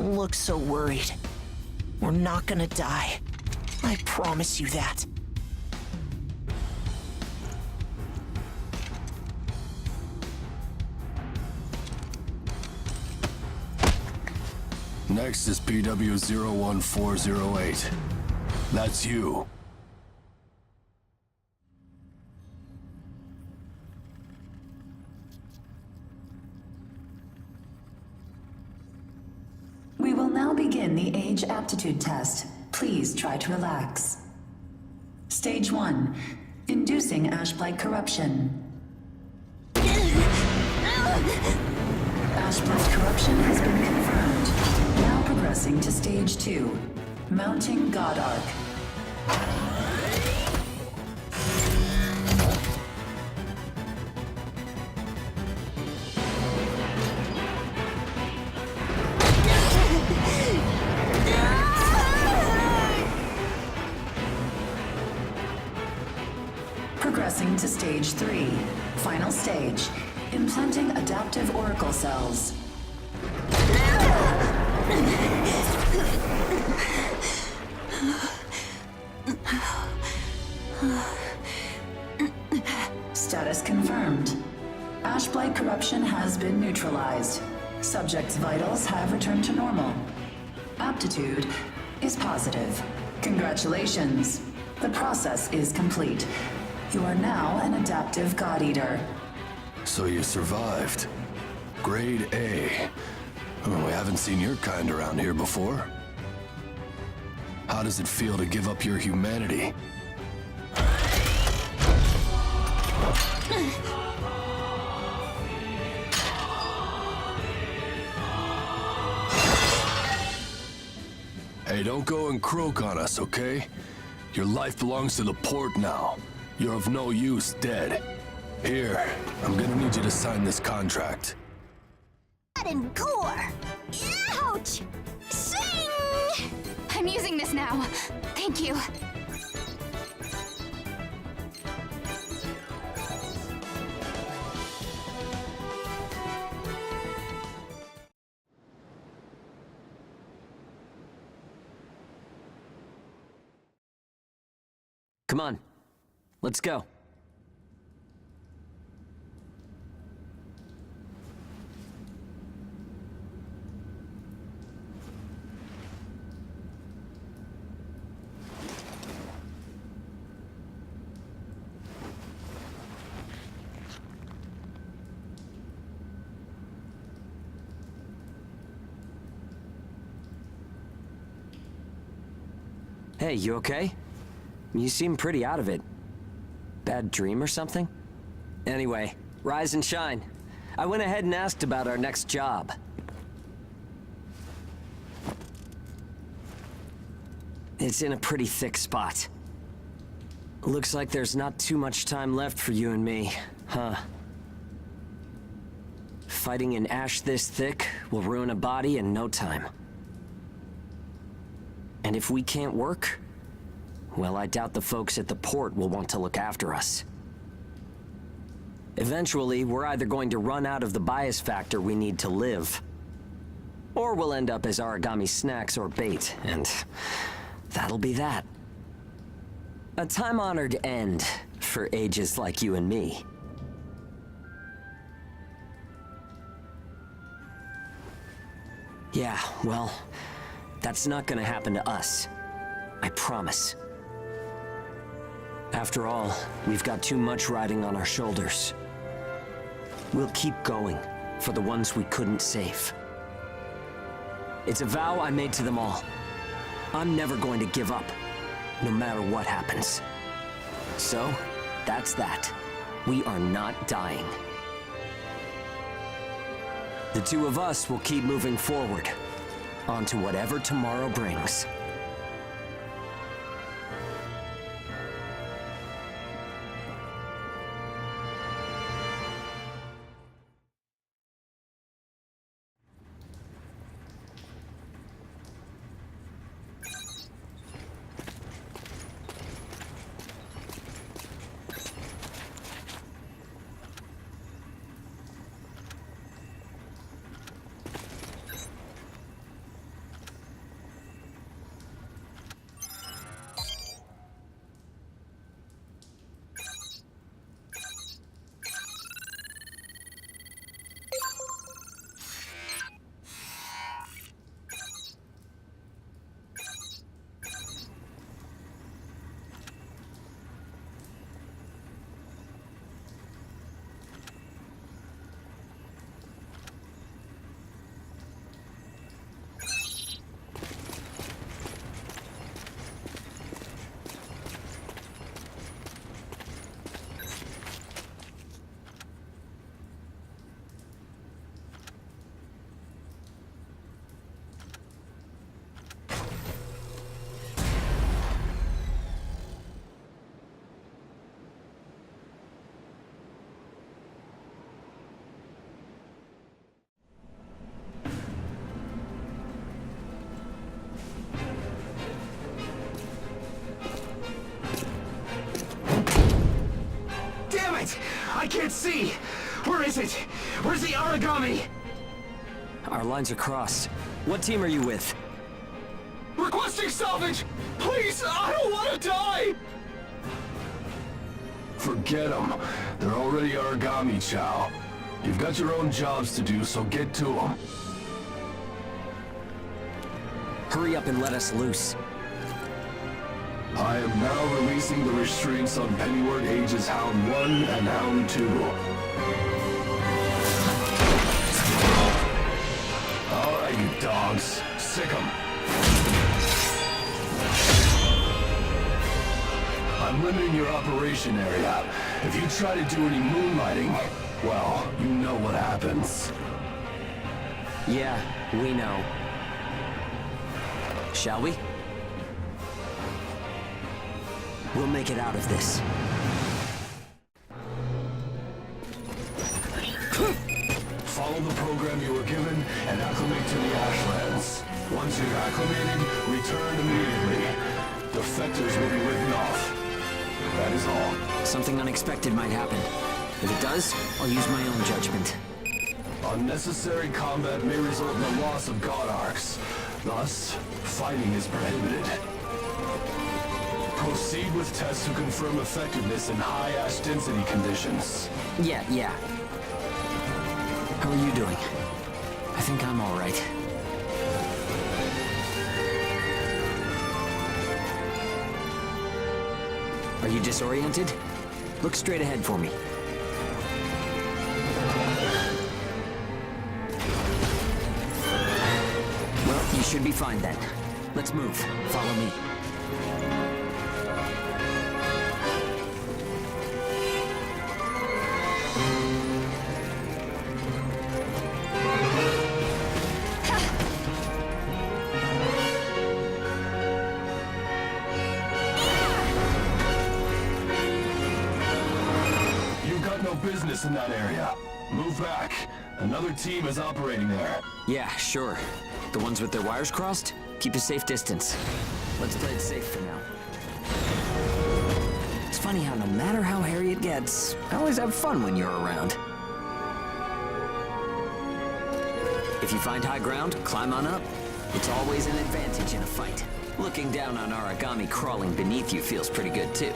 Don't look so worried. We're not gonna die. I promise you that. Next is PW01408. That's you. We will now begin the age aptitude test. Please try to relax. Stage 1. Inducing ash-blight corruption. Ash-blight corruption has been confirmed. Now progressing to Stage 2. Mounting God Arc. Progressing to Stage 3. Final stage. Implanting adaptive oracle cells. Status confirmed. Ash-blight corruption has been neutralized. Subject's vitals have returned to normal. Aptitude is positive. Congratulations. The process is complete. You are now an adaptive God Eater. So you survived. Grade A. Oh, we haven't seen your kind around here before. How does it feel to give up your humanity? Hey, don't go and croak on us, okay? Your life belongs to the port now. You're of no use dead. Here, I'm gonna need you to sign this contract. Blood and gore! Ouch! Sing! I'm using this now. Thank you. Come on. Let's go. Hey, you okay? You seem pretty out of it. Bad dream or something? Anyway, rise and shine. I went ahead and asked about our next job. It's in a pretty thick spot. Looks like there's not too much time left for you and me, huh? Fighting an ash this thick will ruin a body in no time. And if we can't work, well, I doubt the folks at the port will want to look after us. Eventually, we're either going to run out of the bias factor we need to live, or we'll end up as Aragami snacks or bait, and that'll be that. A time-honored end for ages like you and me. Yeah, well, that's not gonna happen to us. I promise. After all, we've got too much riding on our shoulders. We'll keep going for the ones we couldn't save. It's a vow I made to them all. I'm never going to give up, no matter what happens. So, that's that. We are not dying. The two of us will keep moving forward, onto whatever tomorrow brings. it! I can't see! Where is it? Where's the Aragami? Our lines are crossed. What team are you with? Requesting salvage! Please, I don't want to die! Forget them. They're already Aragami, Chow. You've got your own jobs to do, so get to them. Hurry up and let us loose. I am now releasing the restraints on Pennyward Ages Hound 1 and Hound 2. Alright, you dogs. Sick 'em. I'm limiting your operation area. If you try to do any moonlighting, well, you know what happens. Yeah, we know. Shall we? We'll make it out of this. Follow the program you were given and acclimate to the Ashlands. Once you're acclimated, return immediately. Defectors will be written off. That is all. Something unexpected might happen. If it does, I'll use my own judgment. Unnecessary combat may result in the loss of God Arcs. Thus, fighting is prohibited. Proceed with tests to confirm effectiveness in high ash density conditions. Yeah. How are you doing? I think I'm all right. Are you disoriented? Look straight ahead for me. Well, you should be fine then. Let's move. Follow me. Business in that area. Move back. Another team is operating there. Yeah, sure. The ones with their wires crossed? Keep a safe distance. Let's play it safe for now. It's funny how no matter how hairy it gets, I always have fun when you're around. If you find high ground, climb on up. It's always an advantage in a fight. Looking down on Aragami crawling beneath you feels pretty good too.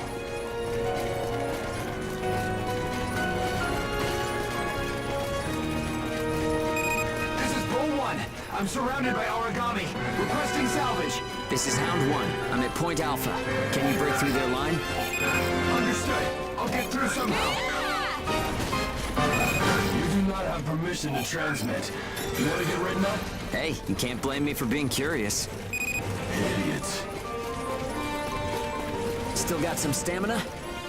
I'm surrounded by Aragami, requesting salvage. This is Hound 1. I'm at Point Alpha. Can you break through their line? Understood. I'll get through somehow. You do not have permission to transmit. You want to get written up? Hey, you can't blame me for being curious. Idiots. Still got some stamina?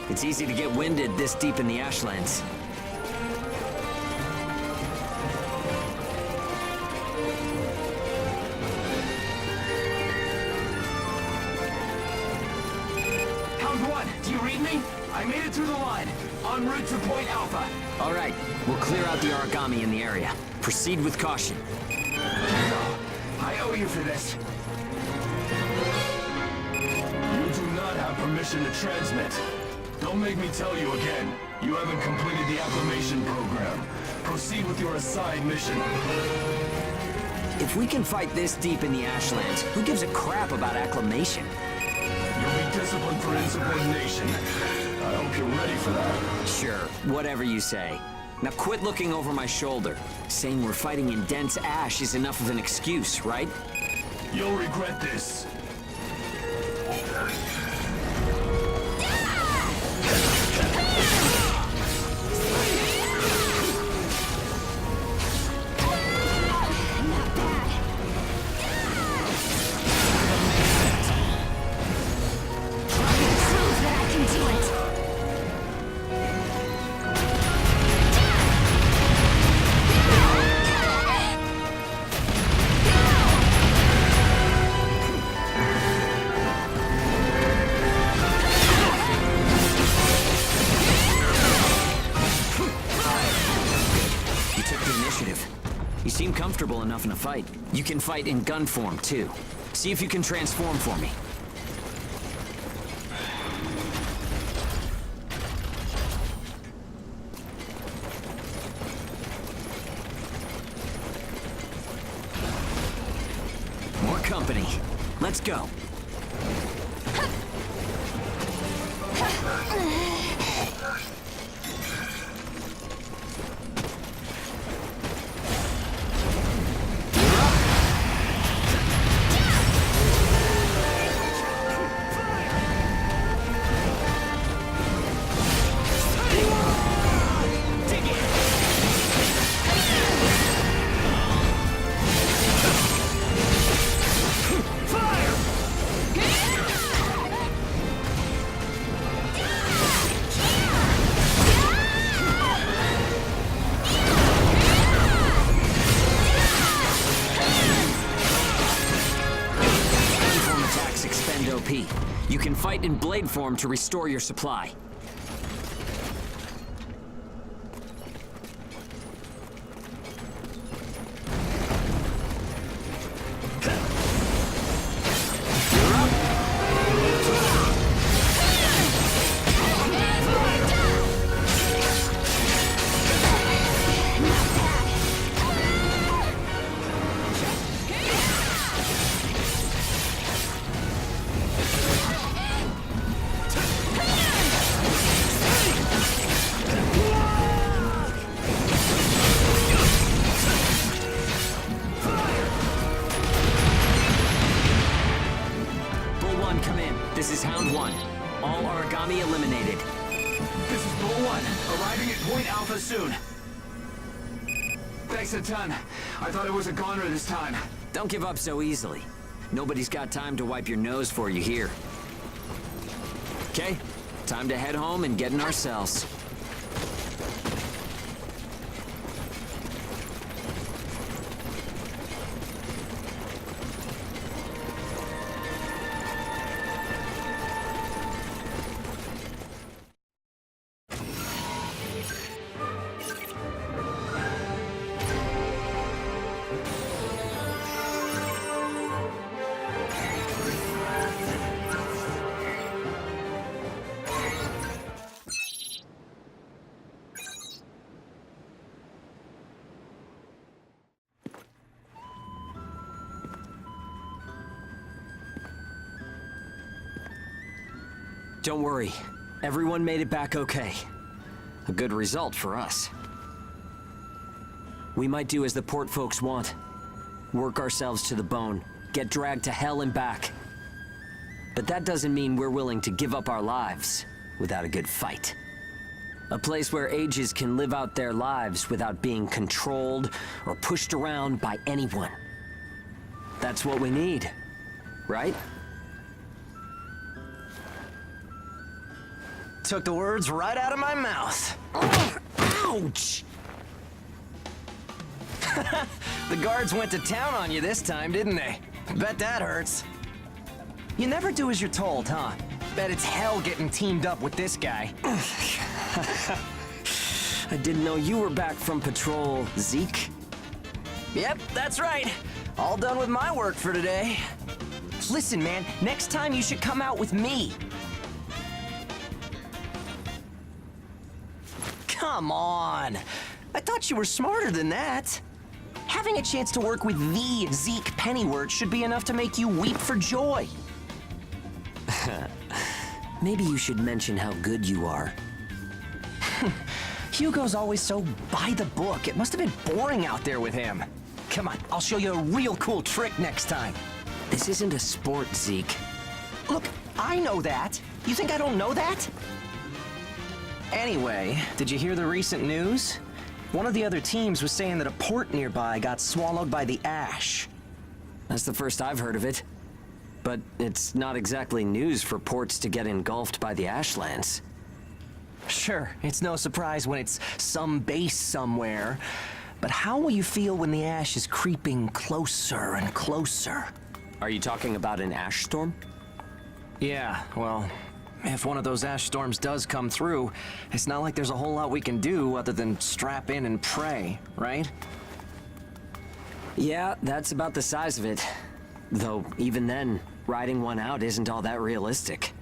It's easy to get winded this deep in the Ashlands. Do you read me? I made it through the line. En route to Point Alpha. All right, we'll clear out the Aragami in the area. Proceed with caution. I owe you for this. You do not have permission to transmit. Don't make me tell you again. You haven't completed the acclimation program. Proceed with your assigned mission. If we can fight this deep in the Ashlands, who gives a crap about acclimation? You'll be disciplined for insubordination. I hope you're ready for that. Sure, whatever you say. Now quit looking over my shoulder. Saying we're fighting in dense ash is enough of an excuse, right? You'll regret this. You seem comfortable enough in a fight. You can fight in gun form, too. See if you can transform for me. company. Let's go. You can fight in blade form to restore your supply. This is Hound 1. All Aragami eliminated. This is Bull 1, arriving at Point Alpha soon. Thanks a ton. I thought it was a goner this time. Don't give up so easily. Nobody's got time to wipe your nose for you here. Okay, time to head home and get in our cells. Don't worry, everyone made it back okay. A good result for us. We might do as the port folks want. Work ourselves to the bone, get dragged to hell and back. But that doesn't mean we're willing to give up our lives without a good fight. A place where ages can live out their lives without being controlled or pushed around by anyone. That's what we need, right? Took the words right out of my mouth. Ouch! The guards went to town on you this time, didn't they? Bet that hurts. You never do as you're told, huh? Bet it's hell getting teamed up with this guy. I didn't know you were back from patrol, Zeke. Yep, that's right. All done with my work for today. Listen, man, next time you should come out with me. Come on. I thought you were smarter than that. Having a chance to work with the Zeke Pennyworth should be enough to make you weep for joy. Maybe you should mention how good you are. Hugo's always so by the book. It must have been boring out there with him. Come on, I'll show you a real cool trick next time. This isn't a sport, Zeke. Look, I know that. You think I don't know that? Anyway, did you hear the recent news? One of the other teams was saying that a port nearby got swallowed by the ash. That's the first I've heard of it. But it's not exactly news for ports to get engulfed by the ashlands. Sure, it's no surprise when it's some base somewhere. But how will you feel when the ash is creeping closer and closer? Are you talking about an ash storm? Yeah, well, if one of those ash storms does come through, it's not like there's a whole lot we can do other than strap in and pray, right? Yeah, that's about the size of it. Though, even then, riding one out isn't all that realistic.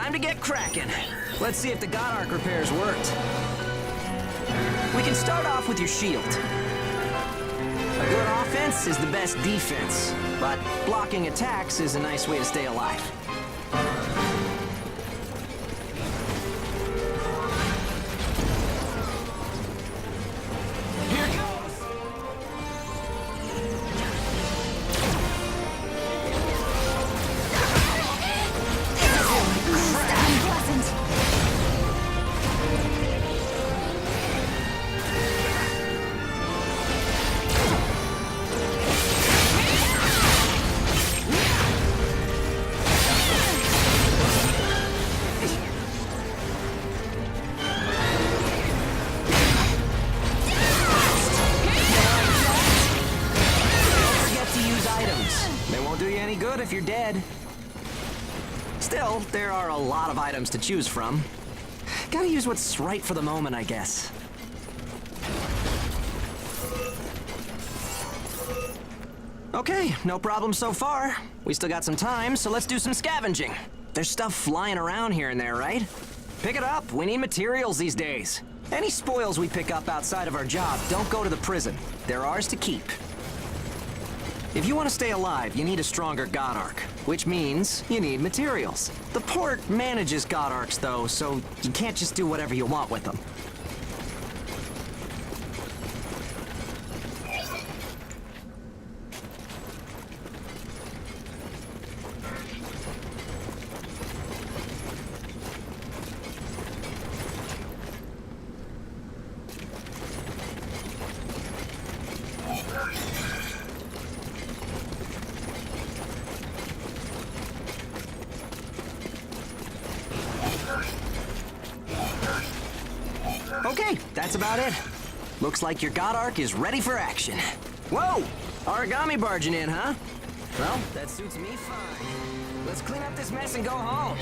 time to get cracking. Let's see if the God Arc repairs worked. We can start off with your shield. A good offense is the best defense, but blocking attacks is a nice way to stay alive. Here goes! Unpleasant. Good if you're dead. Still, there are a lot of items to choose from. Gotta use what's right for the moment, I guess. Okay, no problem so far. We still got some time, so let's do some scavenging. There's stuff flying around here and there, right? Pick it up, we need materials these days. Any spoils we pick up outside of our job don't go to the prison. They're ours to keep. If you want to stay alive, you need a stronger God Arc, which means you need materials. The port manages God Arcs, though, so you can't just do whatever you want with them. Okay, that's about it. Looks like your God Arc is ready for action. Whoa! Aragami barging in, huh? Well, that suits me fine. Let's clean up this mess and go home.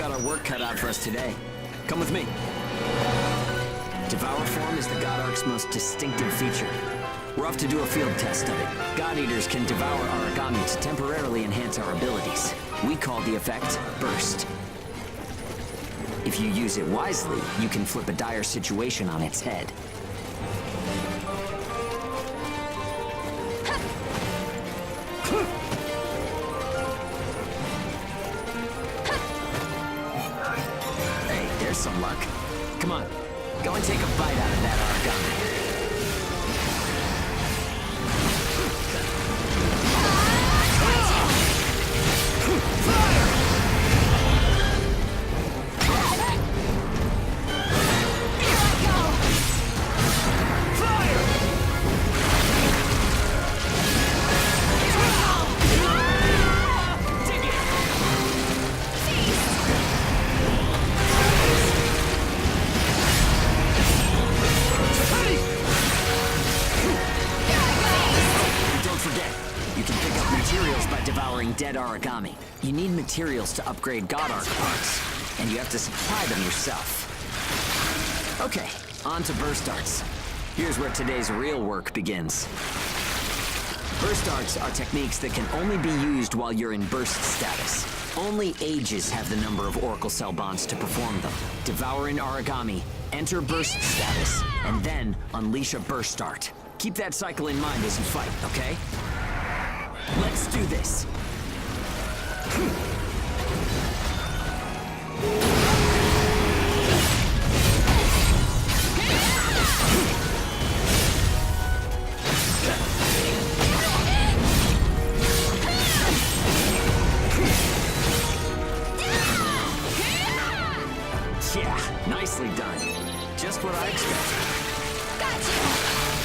got our work cut out for us today. Come with me. Devour form is the God Arc's most distinctive feature. We're off to do a field test of it. God Eaters can devour Aragami to temporarily enhance our abilities. We call the effect Burst. If you use it wisely, you can flip a dire situation on its head. Hey, there's some luck. Come on, go and take a bite out of that Aragami. Dead Aragami. You need materials to upgrade God Arc parts, and you have to supply them yourself. Okay, on to burst arts. Here's where today's real work begins. Burst arts are techniques that can only be used while you're in burst status. Only Ages have the number of Oracle Cell bonds to perform them. Devour an Aragami, enter burst status, and then unleash a burst art. Keep that cycle in mind as you fight, okay? Let's do this. Yeah, nicely done. Just what I expected.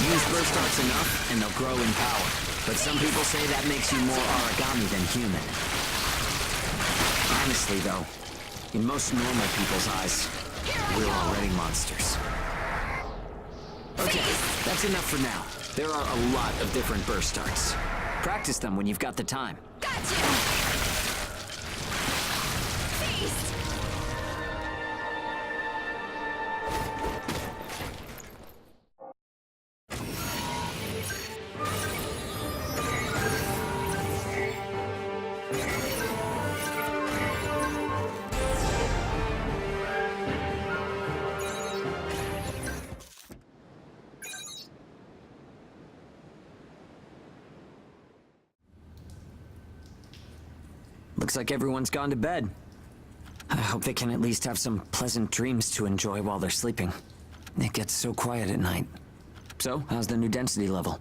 Use burst arts enough, and they'll grow in power. But some people say that makes you more Aragami than human. Honestly, though, in most normal people's eyes, we're already monsters. Okay, that's enough for now. There are a lot of different burst arts. Practice them when you've got the time. Gotcha! Feast! Looks like everyone's gone to bed. I hope they can at least have some pleasant dreams to enjoy while they're sleeping. It gets so quiet at night. So, how's the new density level?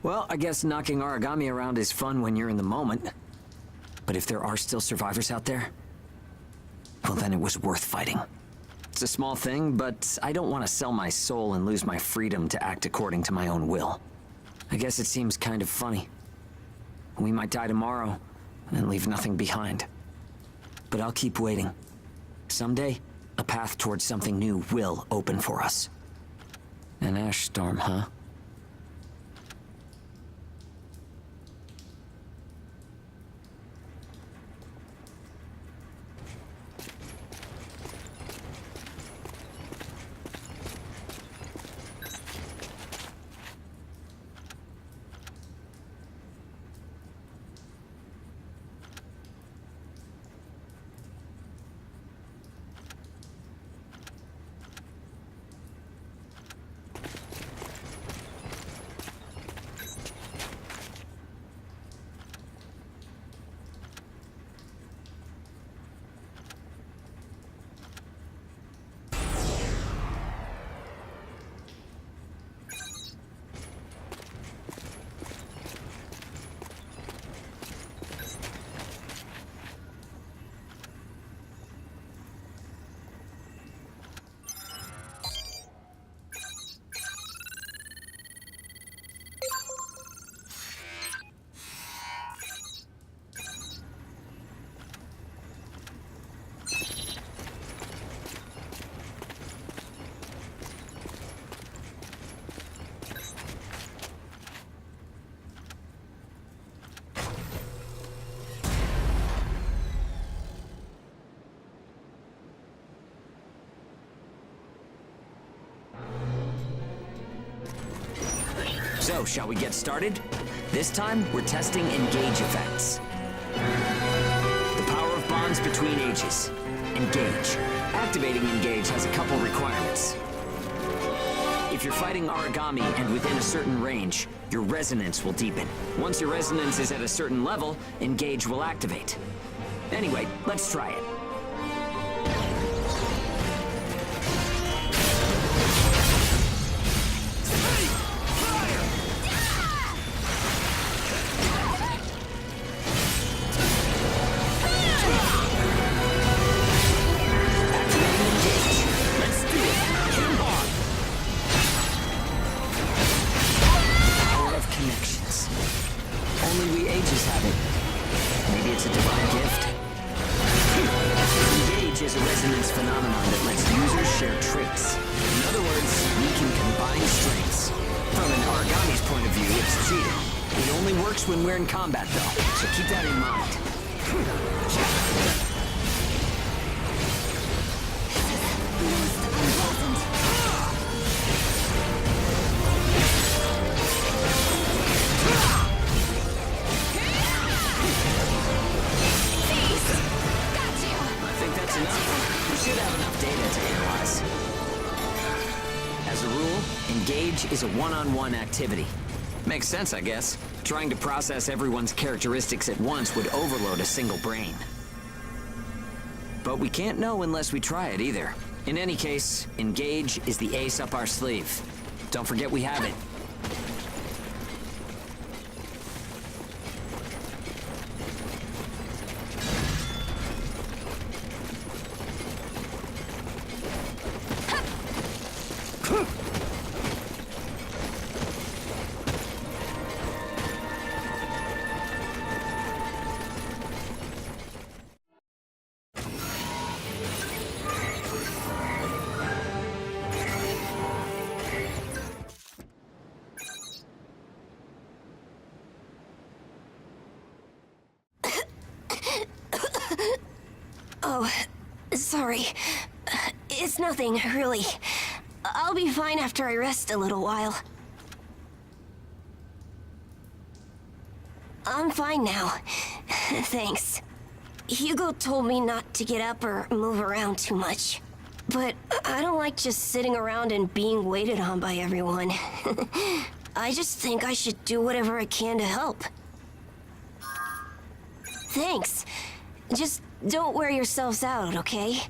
Well, I guess knocking Aragami around is fun when you're in the moment. But if there are still survivors out there, well, then it was worth fighting. It's a small thing, but I don't want to sell my soul and lose my freedom to act according to my own will. I guess it seems kind of funny. We might die tomorrow and leave nothing behind. But I'll keep waiting. Someday, a path towards something new will open for us. An ash storm, huh? So, shall we get started? This time, we're testing engage effects. The power of bonds between ages. Engage. Activating engage has a couple requirements. If you're fighting Aragami and within a certain range, your resonance will deepen. Once your resonance is at a certain level, engage will activate. Anyway, let's try it. When we're in combat, though, so keep that in mind. I think that's enough. We should have enough data to analyze. As a rule, engage is a one-on-one activity. Makes sense, I guess. Trying to process everyone's characteristics at once would overload a single brain. But we can't know unless we try it either. In any case, engage is the ace up our sleeve. Don't forget we have it. Oh, sorry. It's nothing, really. I'll be fine after I rest a little while. I'm fine now. Thanks. Hugo told me not to get up or move around too much. But I don't like just sitting around and being waited on by everyone. I just think I should do whatever I can to help. Thanks. Just don't wear yourselves out, okay?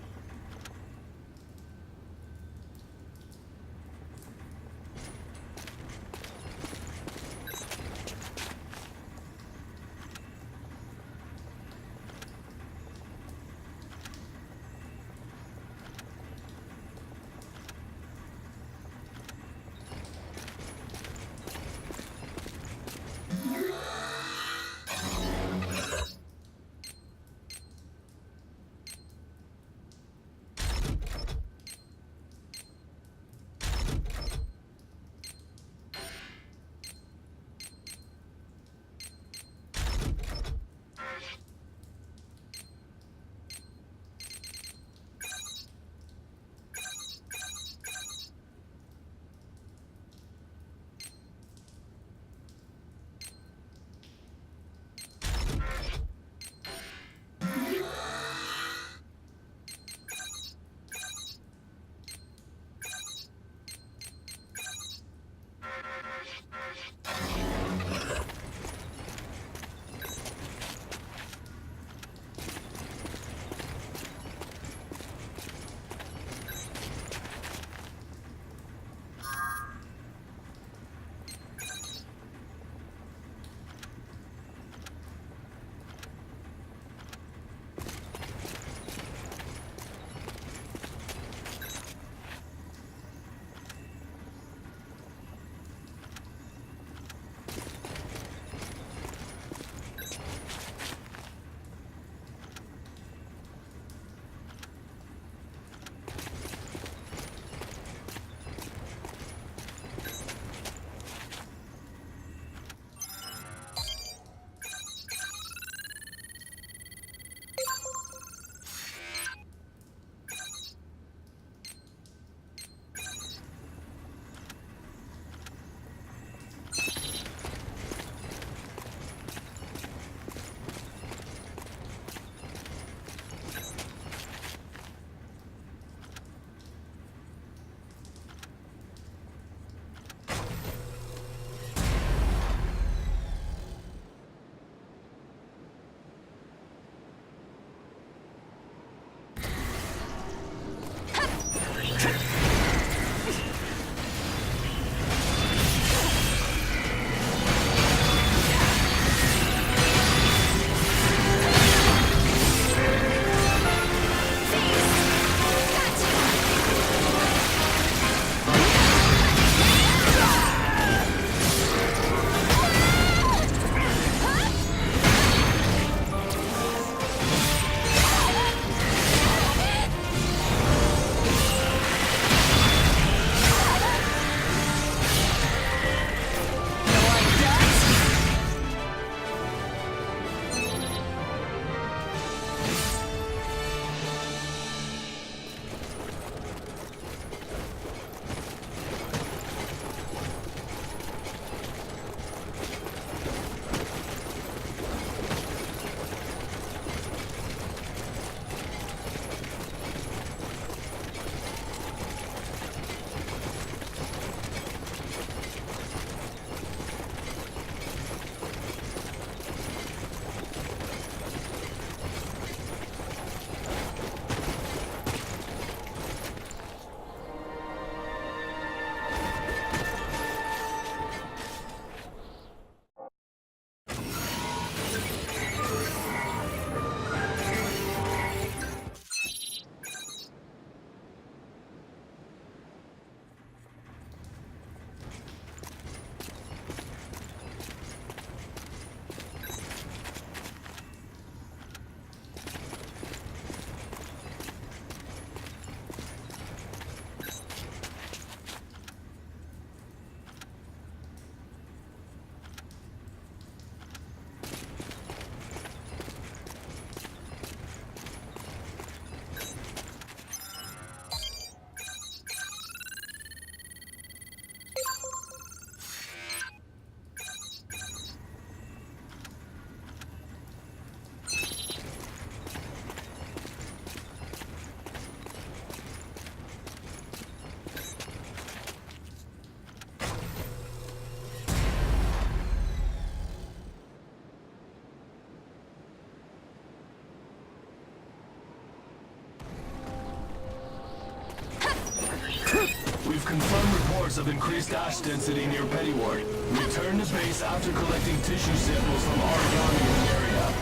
We've confirmed reports of increased ash density near Pettyward. Return to base after collecting tissue samples from Aragami in the area.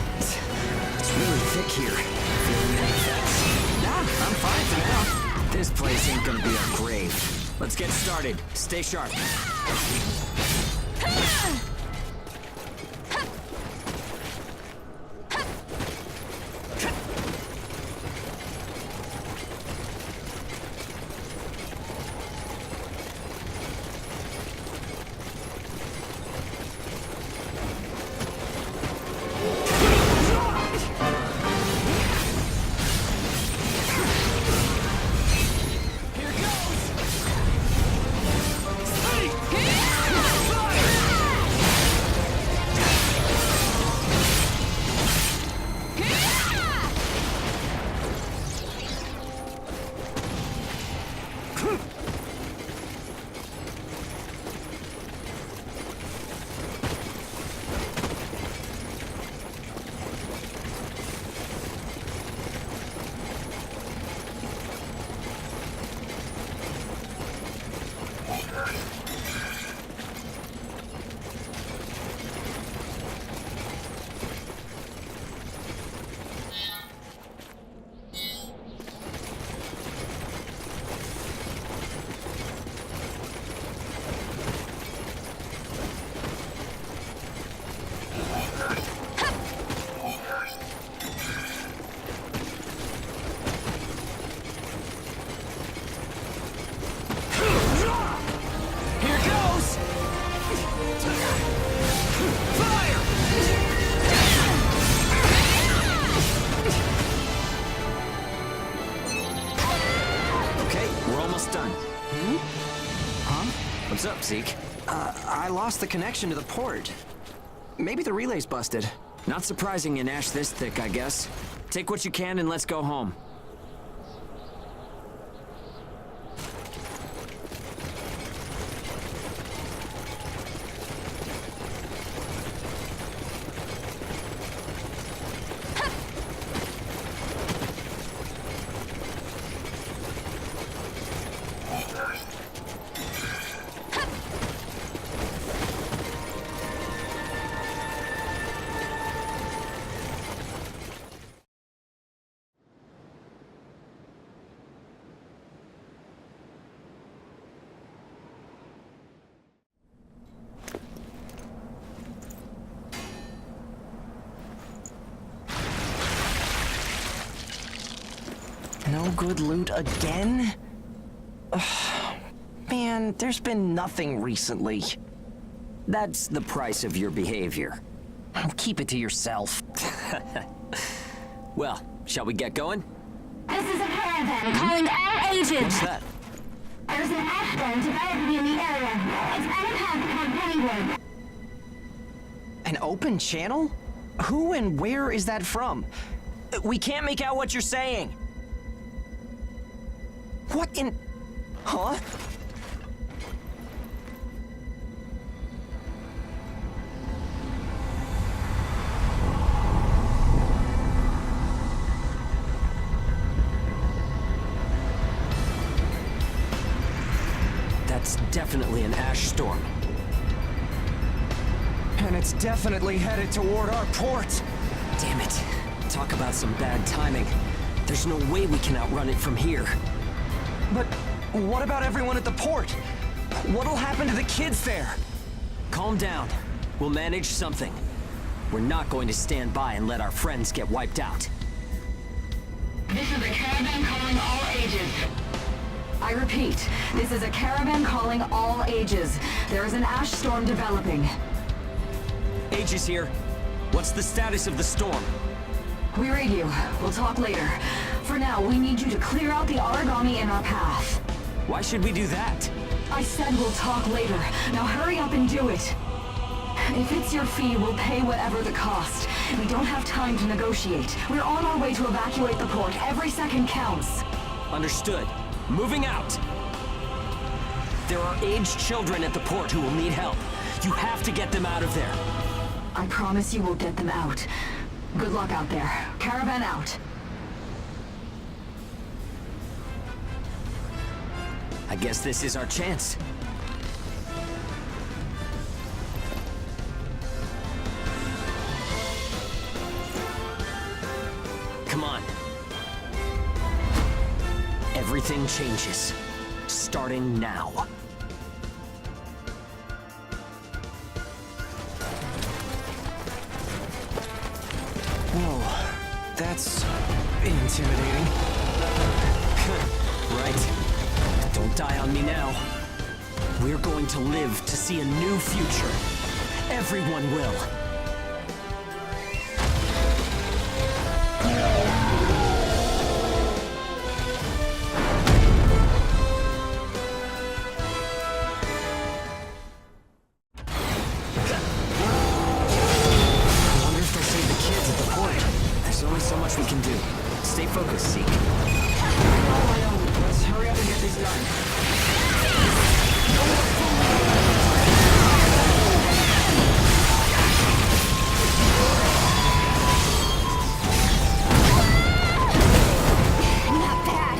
It's really thick here. Feeling any effects? Nah, I'm fine for now. This place ain't gonna be our grave. Let's get started. Stay sharp. What's up, Zeke? I lost the connection to the port. Maybe the relay's busted. Not surprising in ash this thick, I guess. Take what you can and let's go home. No good loot again? Ugh. Man, there's been nothing recently. That's the price of your behavior. Keep it to yourself. Well, shall we get going? This is a caravan calling all agents. What's that? There's an ash storm developing in the area. It's on a path called Hollywood. An open channel? Who and where is that from? We can't make out what you're saying. What in... Huh? That's definitely an ash storm. And it's definitely headed toward our port. Damn it. Talk about some bad timing. There's no way we can outrun it from here. But what about everyone at the port? What'll happen to the kids there? Calm down. We'll manage something. We're not going to stand by and let our friends get wiped out. This is a caravan calling all ages. I repeat, this is a caravan calling all ages. There is an ash storm developing. Aegis here. What's the status of the storm? We read you. We'll talk later. For now, we need you to clear out the Aragami in our path. Why should we do that? I said we'll talk later. Now hurry up and do it. If it's your fee, we'll pay whatever the cost. We don't have time to negotiate. We're on our way to evacuate the port. Every second counts. Understood. Moving out! There are aged children at the port who will need help. You have to get them out of there. I promise you we'll get them out. Good luck out there. Caravan out. I guess this is our chance. Come on. Everything changes. Starting now. Whoa, that's intimidating. Right. Don't die on me now. We're going to live to see a new future. Everyone will. So much we can do. Stay focused, Zeke. Let's hurry up and get this done. Not bad.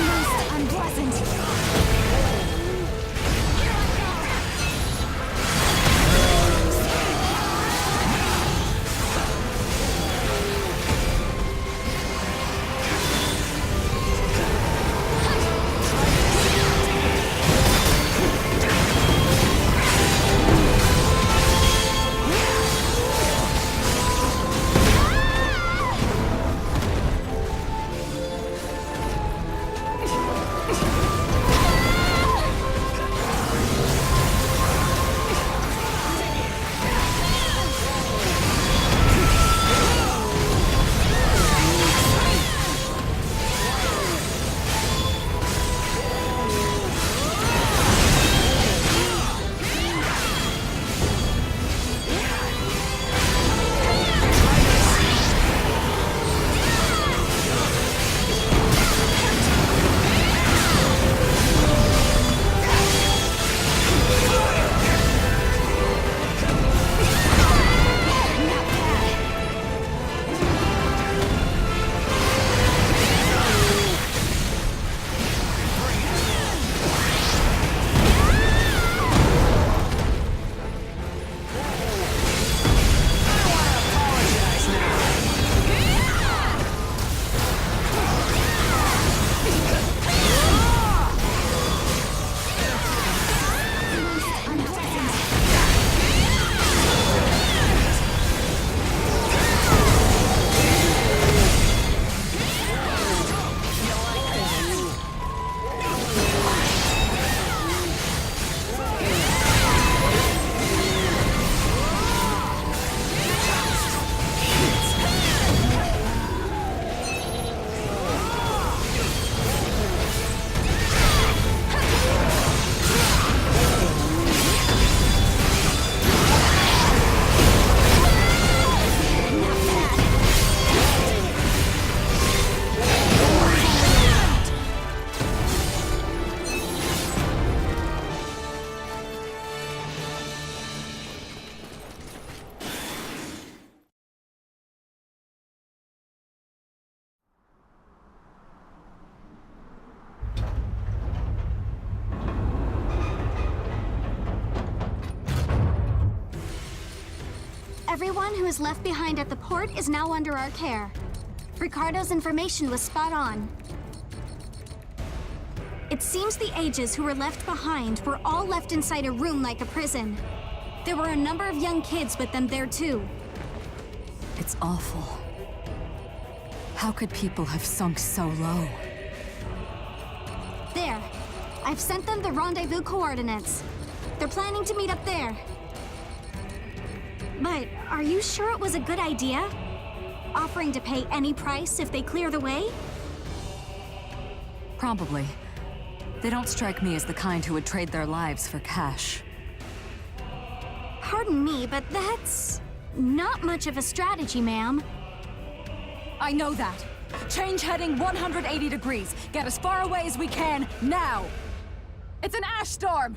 Most unpleasant. Everyone who is left behind at the port is now under our care. Ricardo's information was spot on. It seems the Ages who were left behind were all left inside a room like a prison. There were a number of young kids with them there too. It's awful. How could people have sunk so low? There. I've sent them the rendezvous coordinates. They're planning to meet up there. But are you sure it was a good idea? Offering to pay any price if they clear the way? Probably. They don't strike me as the kind who would trade their lives for cash. Pardon me, but that's not much of a strategy, ma'am. I know that. Change heading 180 degrees. Get as far away as we can, now! It's an ash storm!